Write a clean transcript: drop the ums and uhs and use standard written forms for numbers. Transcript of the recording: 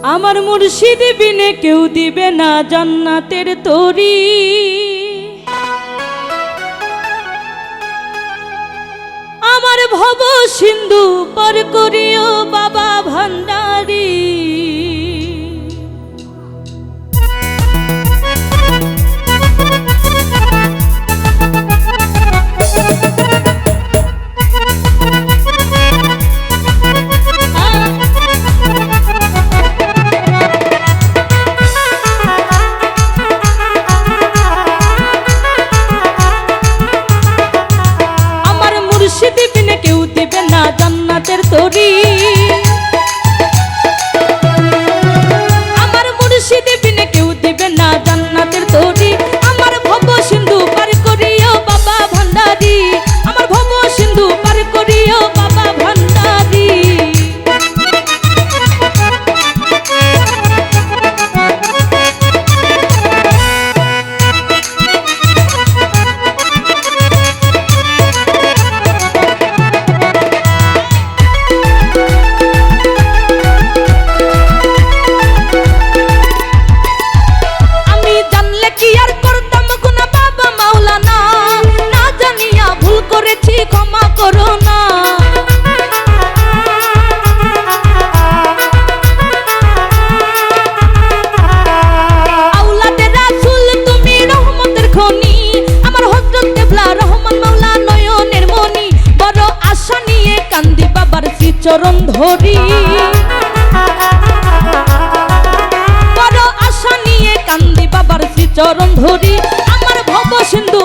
আমার মুর্শিদ বিনে কেউ দিবে না জান্নাতের তরি। আমার ভব সিন্ধু পার করিও বাবা ভান্ডারী। মুর্শিদ বিনে কেউ দিবে না জান্নাতের তরি। আমার মুর্শিদ বিনে কেউ দিবে না জান্নাতের তরি। আমার ভব সিন্ধু পার করিও বাবা ভান্ডারী। আমার ভব সিন্ধু পার করিও বাবা ভান্ডারী। ক্ষমা করো না। আওলাদে রাসূল তুমি রহমতের খনি। আমার হযরত কেবলা রহমান মাওলা নয়নের মনি। বড় আশা নিয়ে কান্দি বাবার শ্রীচরণ ধরি। বড় আশা নিয়ে কান্দি বাবার শ্রীচরণ ধরি। আমার ভব সিন্ধু